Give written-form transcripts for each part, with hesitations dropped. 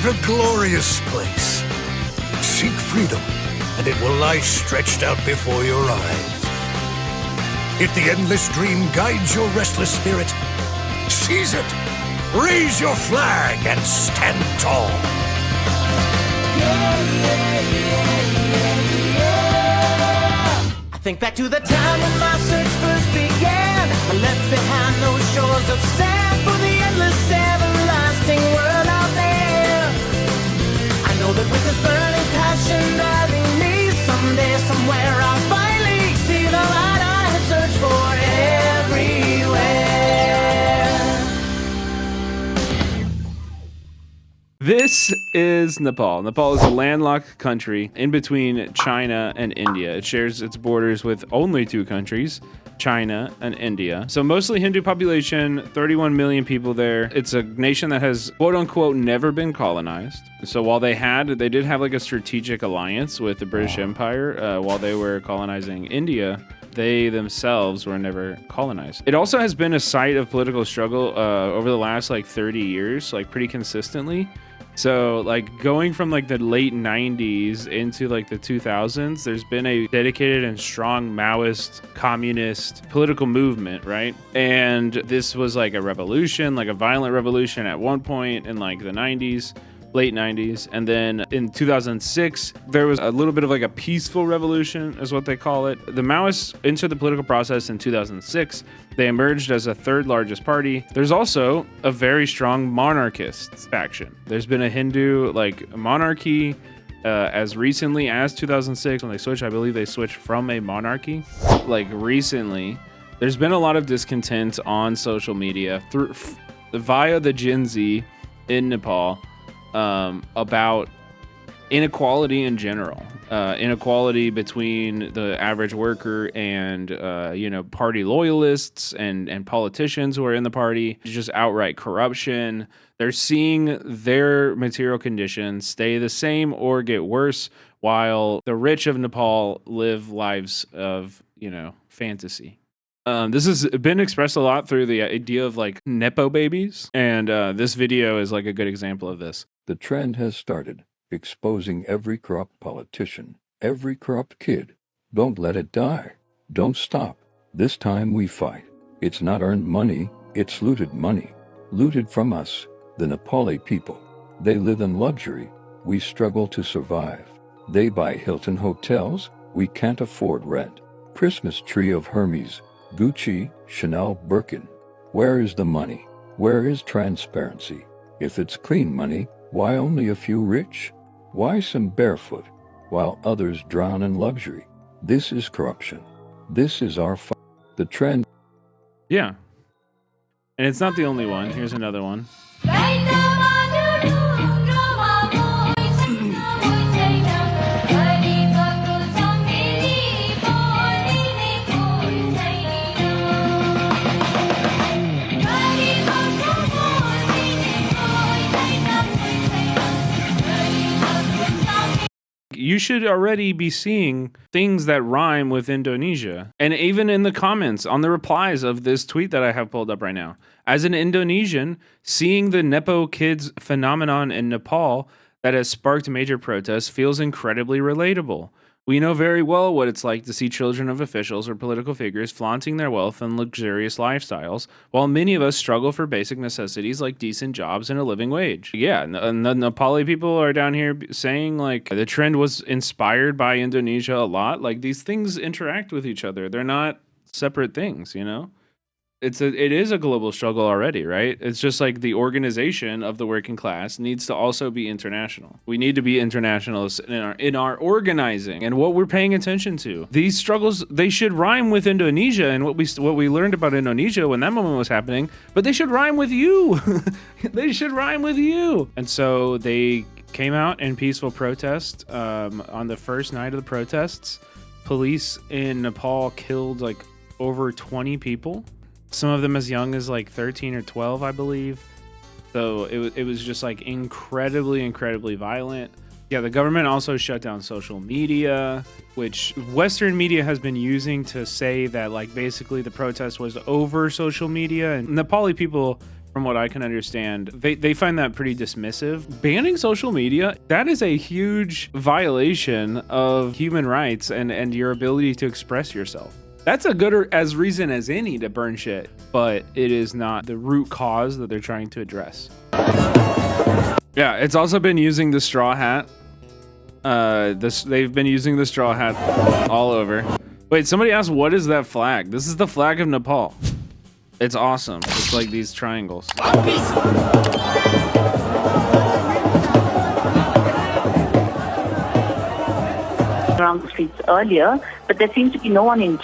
What a glorious place. Seek freedom, and it will lie stretched out before your eyes. If the endless dream guides your restless spirit, seize it, raise your flag, and stand tall. I think back to the time when my search first began. I left behind those shores of sand for the endless, everlasting world out there. I know that with this burning passion driving me, someday, somewhere, I'll finally see the light I have searched for everywhere. This is Nepal. Nepal is a landlocked country in between China and India. It shares its borders with only two countries, China and India. So mostly Hindu population, 31 million people there. It's a nation that has quote unquote never been colonized. So while they did have like a strategic alliance with the British Empire while they were colonizing India, they themselves were never colonized. It also has been a site of political struggle over the last like 30 years, like pretty consistently. So like going from like the late 90s into like the 2000s, there's been a dedicated and strong Maoist communist political movement, right? And this was like a revolution, like a violent revolution at one point in like the 90s, late 90s. And then in 2006, there was a little bit of like a peaceful revolution is what they call it. The Maoists entered the political process in 2006. They emerged as a third largest party. There's also a very strong monarchist faction. There's been a Hindu like monarchy as recently as 2006 when they switched. I believe they switched from a monarchy like recently. There's been a lot of discontent on social media via the Gen Z in Nepal about inequality in general, inequality between the average worker and party loyalists and politicians who are in the party, just outright corruption. They're seeing their material conditions stay the same or get worse, while the rich of Nepal live lives of fantasy. This has been expressed a lot through the idea of like Nepo babies, and this video is like a good example of this. The trend has started, exposing every corrupt politician, every corrupt kid. Don't let it die. Don't stop. This time we fight. It's not earned money, it's looted money. Looted from us, the Nepali people. They live in luxury. We struggle to survive. They buy Hilton hotels. We can't afford rent. Christmas tree of Hermes, Gucci, Chanel, Birkin. Where is the money? Where is transparency? If it's clean money, why only a few rich? Why some barefoot, while others drown in luxury? This is corruption. This is our fight. The trend. Yeah. And it's not the only one. Here's another one. You should already be seeing things that rhyme with Indonesia. And even in the comments on the replies of this tweet that I have pulled up right now, as an Indonesian, seeing the Nepo kids phenomenon in Nepal that has sparked major protests feels incredibly relatable. We know very well what it's like to see children of officials or political figures flaunting their wealth and luxurious lifestyles, while many of us struggle for basic necessities like decent jobs and a living wage. Yeah, the Nepali people are down here saying like the trend was inspired by Indonesia a lot. Like these things interact with each other. They're not separate things, It is a global struggle already, right? It's just like the organization of the working class needs to also be international. We need to be internationalists in our organizing and what we're paying attention to. These struggles, they should rhyme with Indonesia and what we learned about Indonesia when that moment was happening, but they should rhyme with you. They should rhyme with you. And so they came out in peaceful protest on the first night of the protests. Police in Nepal killed like over 20 people. Some of them as young as like 13 or 12, I believe. So it was just like incredibly violent. Yeah, the government also shut down social media, which Western media has been using to say that like basically the protest was over social media. And Nepali people from what I can understand. They find that pretty dismissive. Banning social media, that is a huge violation of human rights and your ability to express yourself. That's a good as reason as any to burn shit, but it is not the root cause that they're trying to address. Yeah, it's also been using the straw hat. They've been using the straw hat all over. Wait, somebody asked, what is that flag? This is the flag of Nepal. It's awesome. It's like these triangles. Around the streets earlier, but there seems to be no one in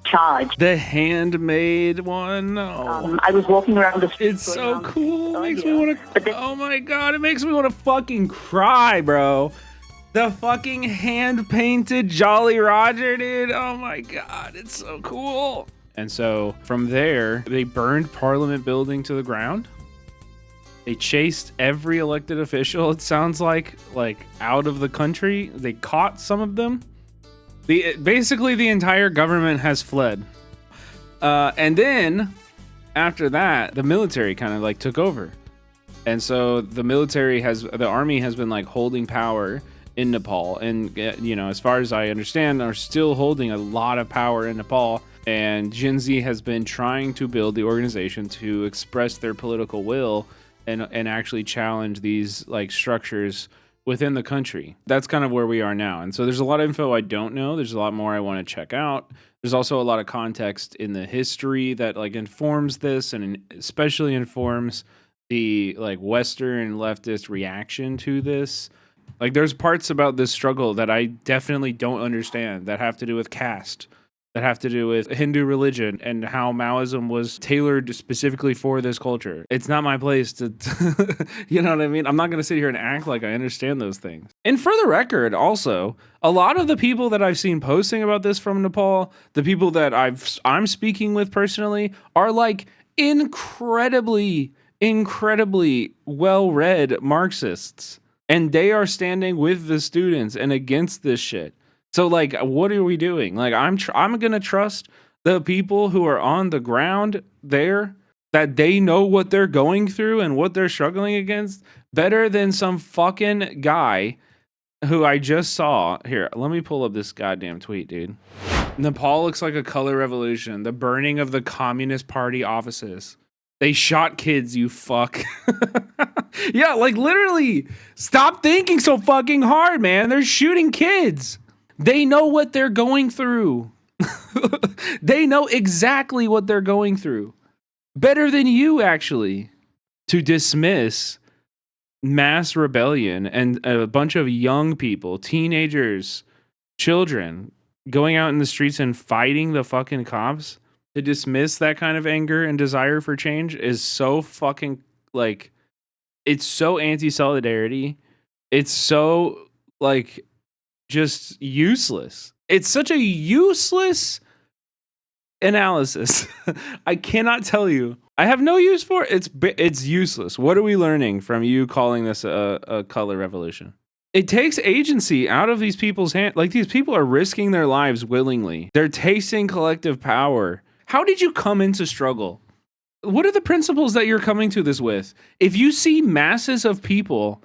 charge. The handmade one. Oh. I was walking around the streets. It's so cool. It makes me want to. Oh my god! It makes me want to fucking cry, bro. The fucking hand painted Jolly Roger, dude. Oh my god, it's so cool. And so from there, they burned Parliament building to the ground. They chased every elected official, it sounds like out of the country. They caught some of them. Basically, the entire government has fled. And then, after that, the military kind of like took over. And so the army has been like holding power in Nepal. And, you know, as far as I understand, are still holding a lot of power in Nepal. And Gen Z has been trying to build the organization to express their political will and actually challenge these like structures within the country. That's kind of where we are now. And so there's a lot of info I don't know. There's a lot more I want to check out. There's also a lot of context in the history that like informs this and especially informs the like Western leftist reaction to this. Like there's parts about this struggle that I definitely don't understand that have to do with caste, that have to do with Hindu religion and how Maoism was tailored specifically for this culture. It's not my place to, you know what I mean? I'm not going to sit here and act like I understand those things. And for the record, also, a lot of the people that I've seen posting about this from Nepal, the people that I'm speaking with personally, are like incredibly well-read Marxists. And they are standing with the students and against this shit. So like, what are we doing? Like, I'm going to trust the people who are on the ground there, that they know what they're going through and what they're struggling against better than some fucking guy who I just saw. Here, let me pull up this goddamn tweet, dude. Nepal looks like a color revolution. The burning of the Communist Party offices. They shot kids, you fuck. Yeah, like literally, stop thinking so fucking hard, man. They're shooting kids. They know what they're going through. They know exactly what they're going through. Better than you, actually. To dismiss mass rebellion and a bunch of young people, teenagers, children, going out in the streets and fighting the fucking cops, to dismiss that kind of anger and desire for change is so fucking, like, it's so anti-solidarity. It's so, like, just useless. It's such a useless analysis. I cannot tell you. I have no use for it. It's useless. What are we learning from you calling this a color revolution? It takes agency out of these people's hands. Like, these people are risking their lives willingly. They're tasting collective power. How did you come into struggle? What are the principles that you're coming to this with? If you see masses of people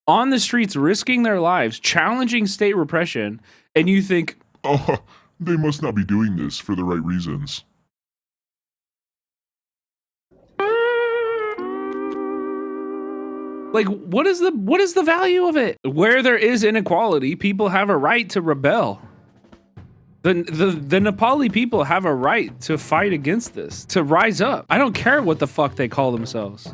on the streets risking their lives, challenging state repression, and you think, oh, they must not be doing this for the right reasons. like, what is the value of it? Where there is inequality, people have a right to rebel. The Nepali people have a right to fight against this, to rise up. I don't care what the fuck they call themselves.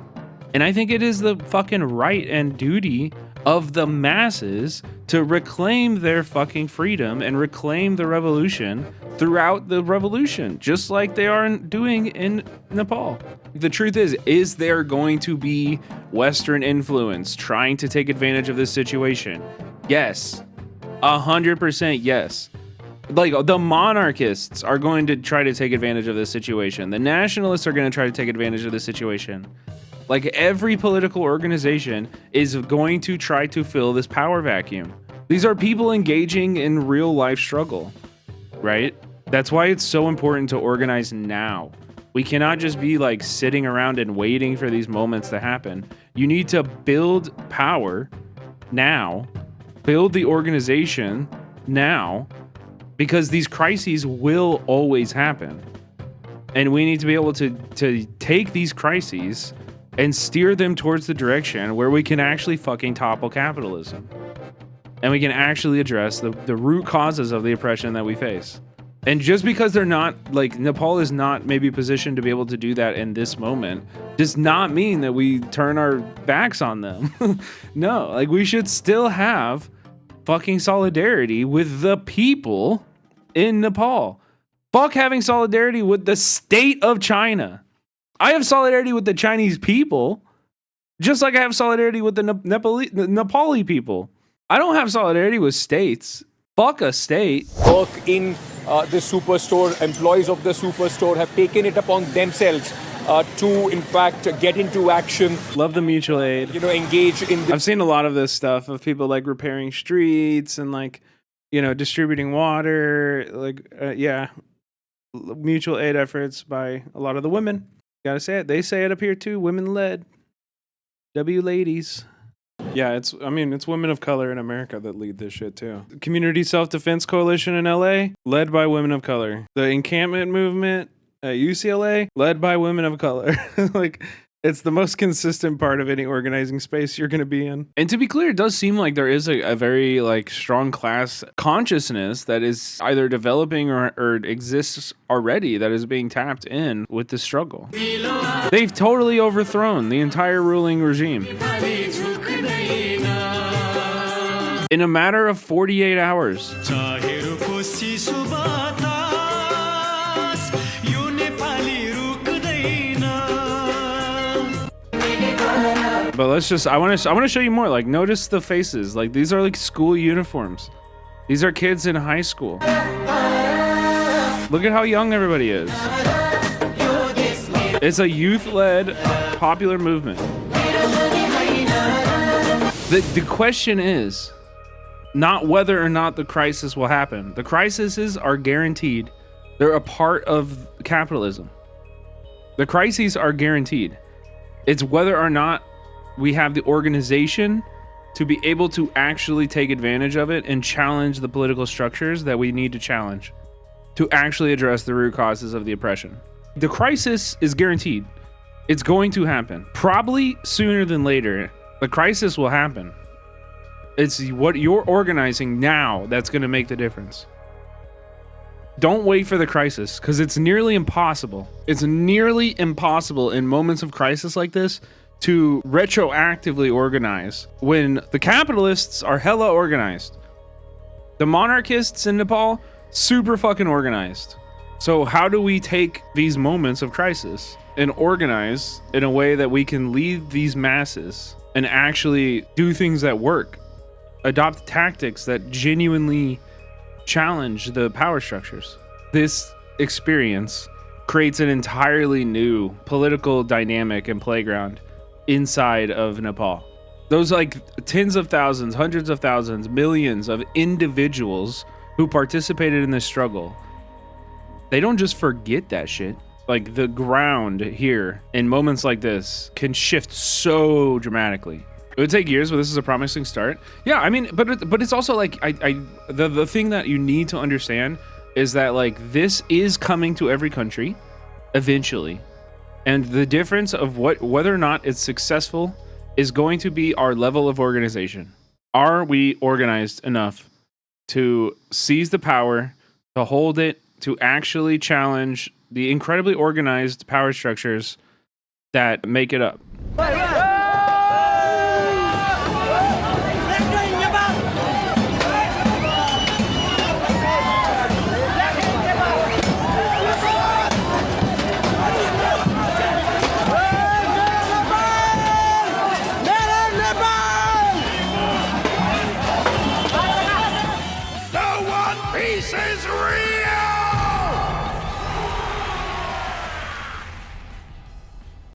And I think it is the fucking right and duty of the masses to reclaim their fucking freedom and reclaim the revolution throughout the revolution, just like they are doing in Nepal. The truth is there going to be Western influence trying to take advantage of this situation? Yes. 100% yes. Like, the monarchists are going to try to take advantage of this situation. The nationalists are going to try to take advantage of this situation. Like, every political organization is going to try to fill this power vacuum. These are people engaging in real life struggle, right? That's why it's so important to organize now. We cannot just be like sitting around and waiting for these moments to happen. You need to build power now, build the organization now, because these crises will always happen. And we need to be able to take these crises and steer them towards the direction where we can actually fucking topple capitalism. And we can actually address the root causes of the oppression that we face. And just because they're not, like, Nepal is not maybe positioned to be able to do that in this moment, does not mean that we turn our backs on them. No, like, we should still have fucking solidarity with the people in Nepal. Fuck having solidarity with the state of China. I have solidarity with the Chinese people, just like I have solidarity with the Nepali people. I don't have solidarity with states. Fuck a state. Work in the superstore, employees of the superstore have taken it upon themselves to, in fact, get into action. Love the mutual aid. You know, engage in the... I've seen a lot of this stuff of people like repairing streets and like, you know, distributing water. Like, yeah, mutual aid efforts by a lot of the women. Gotta say it. They say it up here too. Women led. W ladies. Yeah, it's women of color in America that lead this shit too. The Community Self-Defense Coalition in LA, led by women of color. The encampment movement at UCLA, led by women of color. Like, it's the most consistent part of any organizing space you're going to be in. And to be clear, it does seem like there is a very like strong class consciousness that is either developing or exists already that is being tapped in with this struggle. They've totally overthrown the entire ruling regime. In a matter of 48 hours. But I want to show you more. Like, notice the faces. Like, these are like school uniforms. These are kids in high school. Look at how young everybody is. It's a youth-led popular movement. The question is not whether or not the crisis will happen. The crises are guaranteed. They're a part of capitalism. The crises are guaranteed. It's whether or not we have the organization to be able to actually take advantage of it and challenge the political structures that we need to challenge to actually address the root causes of the oppression. The crisis is guaranteed. It's going to happen. Probably sooner than later. The crisis will happen. It's what you're organizing now that's going to make the difference. Don't wait for the crisis, because it's nearly impossible. It's nearly impossible in moments of crisis like this to retroactively organize when the capitalists are hella organized. The monarchists in Nepal, super fucking organized. So how do we take these moments of crisis and organize in a way that we can lead these masses and actually do things that work? Adopt tactics that genuinely challenge the power structures. This experience creates an entirely new political dynamic and playground inside of Nepal. Those like tens of thousands, hundreds of thousands, millions of individuals who participated in this struggle, they don't just forget that shit. Like, the ground here in moments like this can shift so dramatically. It would take years, but this is a promising start. Yeah, I mean, but it's also like the thing that you need to understand is that like this is coming to every country eventually. And the difference of whether or not it's successful is going to be our level of organization. Are we organized enough to seize the power, to hold it, to actually challenge the incredibly organized power structures that make it up?